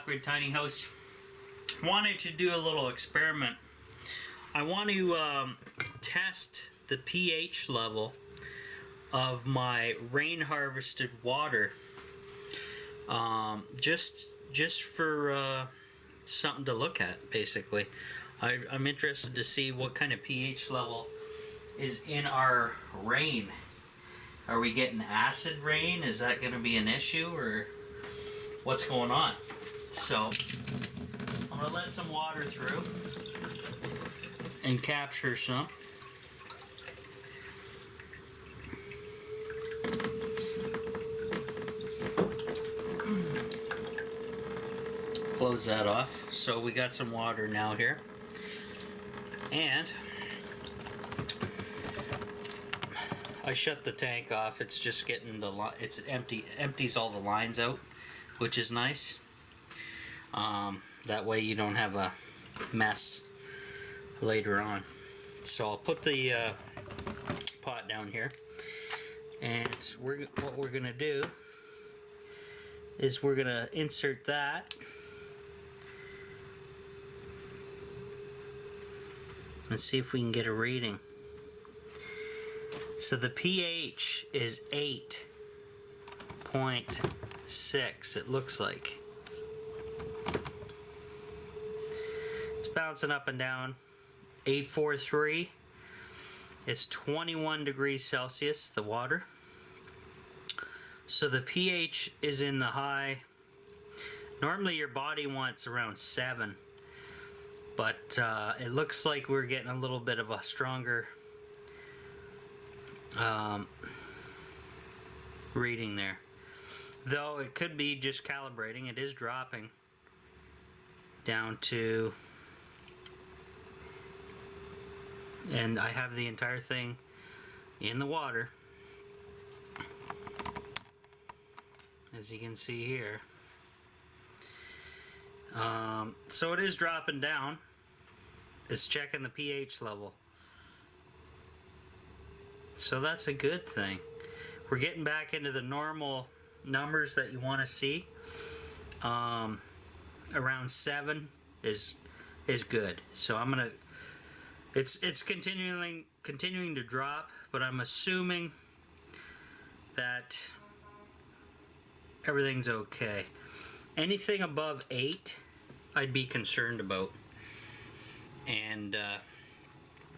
off-grid tiny house. Wanted to do a little experiment. I want to test the pH level of my rain harvested water, just for something to look at. Basically, I'm interested to see what kind of pH level is in our rain. Are we getting acid rain? Is that going to be an issue, or what's going on? So I'm going to let some water through and capture some. Close that off. So we got some water now here, and I shut the tank off. It's just getting it's empties all the lines out, which is nice. That way you don't have a mess later on. So I'll put the pot down here, and what we're gonna do is we're gonna insert that. Let's see if we can get a reading. So the pH is 8.6, it looks like. It's bouncing up and down. 843. It's 21 degrees Celsius, the water. So the pH is in the high. Normally your body wants around 7. But it looks like we're getting a little bit of a stronger reading there. Though it could be just calibrating. It is dropping down to, and I have the entire thing in the water, as you can see here. So it is dropping down. It's checking the pH level. So that's a good thing. We're getting back into the normal numbers that you want to see. Around 7 is good. So I'm gonna. It's continuing to drop, but I'm assuming that everything's okay. Anything above 8, I'd be concerned about. And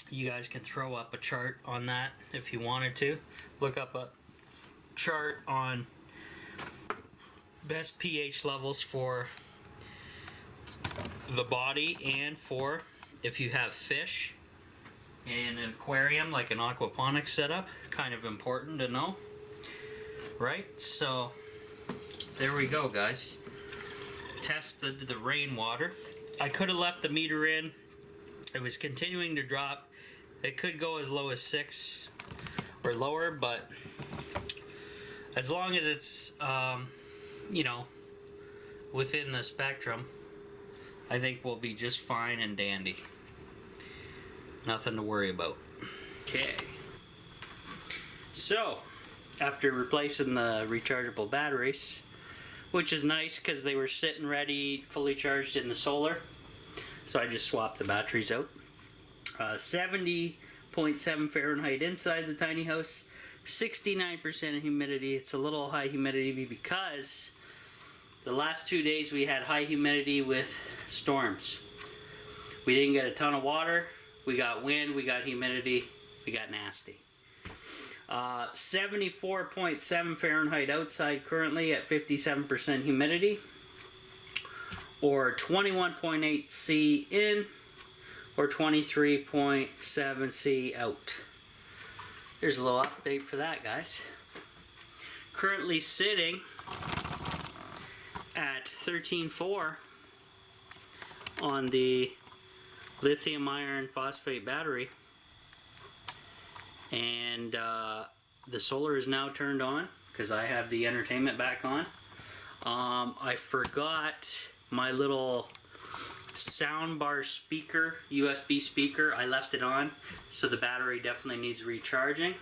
you guys can throw up a chart on that if you wanted to. Look up a chart on best pH levels for the body, and for if you have fish in an aquarium, like an aquaponics setup. Kind of important to know, right? So there we go, guys. Tested the rainwater. I could have left the meter in. It was continuing to drop. It could go as low as 6 or lower, but as long as it's you know, within the spectrum, I think we'll be just fine and dandy. Nothing to worry about. Okay. So after replacing the rechargeable batteries, which is nice because they were sitting ready, fully charged in the solar. So I just swapped the batteries out. 70.7 Fahrenheit inside the tiny house, 69% humidity. It's a little high humidity because the last 2 days we had high humidity with storms. We didn't get a ton of water. We got wind, we got humidity, we got nasty. 74.7 Fahrenheit outside currently at 57% humidity, or 21.8 C in, or 23.7 C out. Here's a little update for that, guys. Currently sitting at 13.4 on the lithium iron phosphate battery, and the solar is now turned on because I have the entertainment back on. I forgot my little soundbar speaker, USB speaker. I left it on, so the battery definitely needs recharging.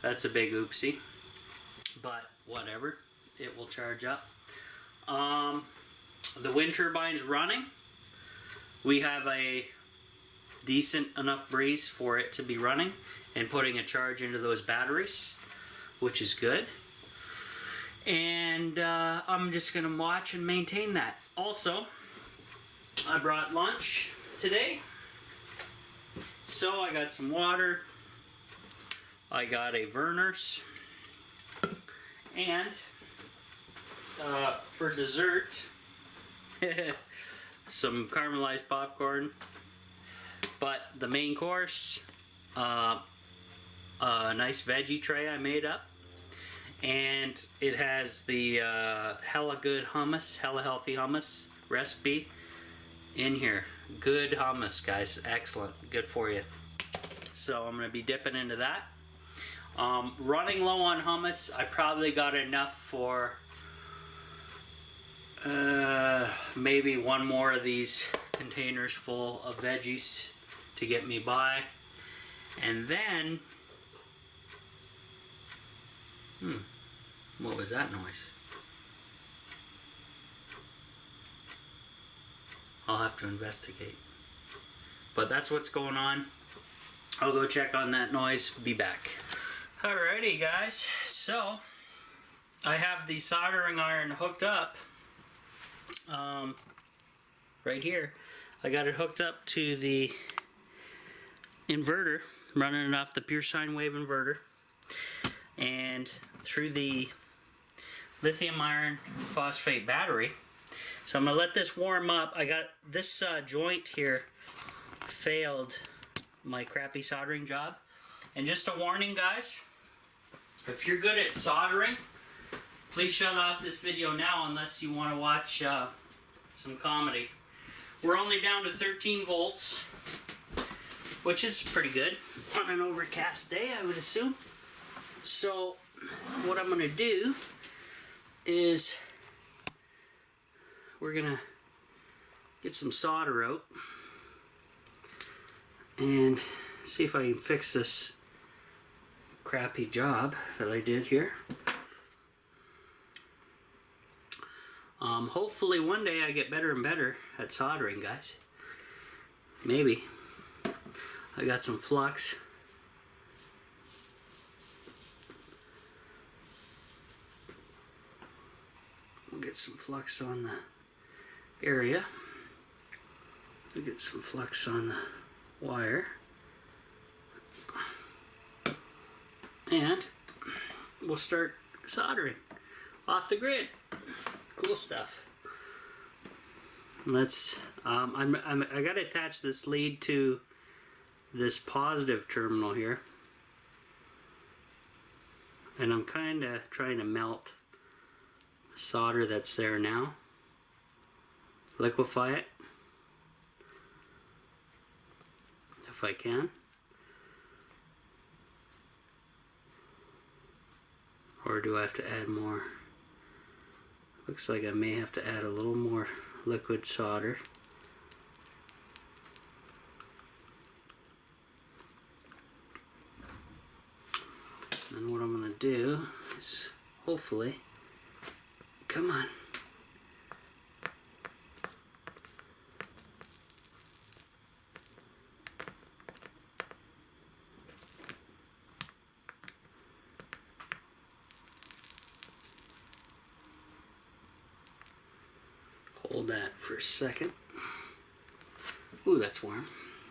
That's a big oopsie, but whatever, it will charge up. the wind turbine's running. We have a decent enough breeze for it to be running and putting a charge into those batteries, which is good. And I'm just gonna watch and maintain that. Also, I brought lunch today. So I got some water, I got a Verner's, and for dessert, some caramelized popcorn. But the main course, a nice veggie tray I made up. And it has the hella good hummus, hella healthy hummus recipe in here. Good hummus, guys. Excellent. Good for you. So I'm going to be dipping into that. Running low on hummus. I probably got enough for maybe one more of these containers full of veggies to get me by. And then... what was that noise? I'll have to investigate. But that's what's going on. I'll go check on that noise, be back. Alrighty guys, so I have the soldering iron hooked up right here. I got it hooked up to the inverter, running it off the pure sine wave inverter, and through the lithium iron phosphate battery. So I'm gonna let this warm up. I got this joint here failed my crappy soldering job. And just a warning, guys, if you're good at soldering, please shut off this video now unless you want to watch some comedy. We're only down to 13 volts, which is pretty good on an overcast day, I would assume. So what I'm gonna do is we're gonna get some solder out and see if I can fix this crappy job that I did here. Hopefully one day I get better and better at soldering, guys. Maybe. I got some flux. We'll get some flux on the area. We'll get some flux on the wire. And we'll start soldering off the grid. Cool stuff. Let's, I gotta attach this lead to this positive terminal here. And I'm kinda trying to melt the solder that's there now. Liquefy it. If I can. Or do I have to add more? Looks like I may have to add a little more liquid solder. And what I'm going to do is hopefully, come on. Hold that for a second. Ooh, that's warm.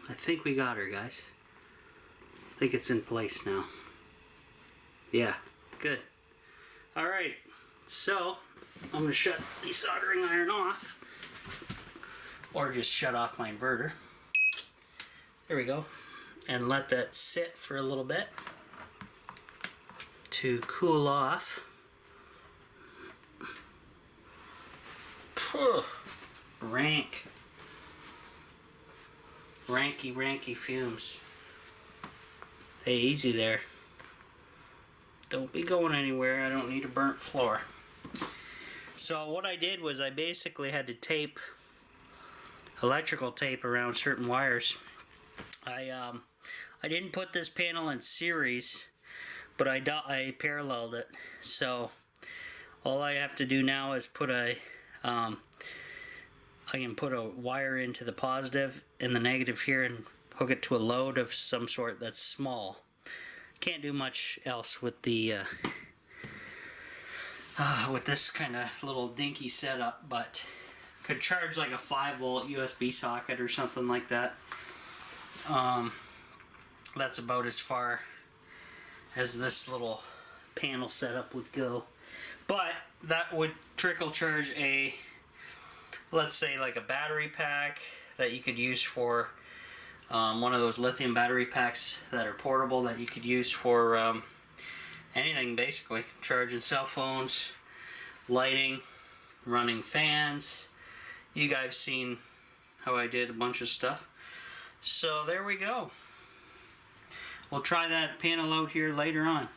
I think we got her, guys. I think it's in place now. Yeah, good. Alright, so I'm going to shut the soldering iron off. Or just shut off my inverter. There we go. And let that sit for a little bit to cool off. Rank. Ranky fumes. Hey, easy there. Don't be going anywhere. I don't need a burnt floor. So what I did was I basically had to tape electrical tape around certain wires. I didn't put this panel in series, but I paralleled it. So all I have to do now is put a I can put a wire into the positive and the negative here and hook it to a load of some sort that's small. Can't do much else with the with this kind of little dinky setup, but could charge like a 5-volt USB socket or something like that. That's about as far as this little panel setup would go. But that would trickle charge a, let's say like a battery pack that you could use for one of those lithium battery packs that are portable that you could use for anything basically. Charging cell phones, lighting, running fans. You guys seen how I did a bunch of stuff. So there we go. We'll try that panel out here later on.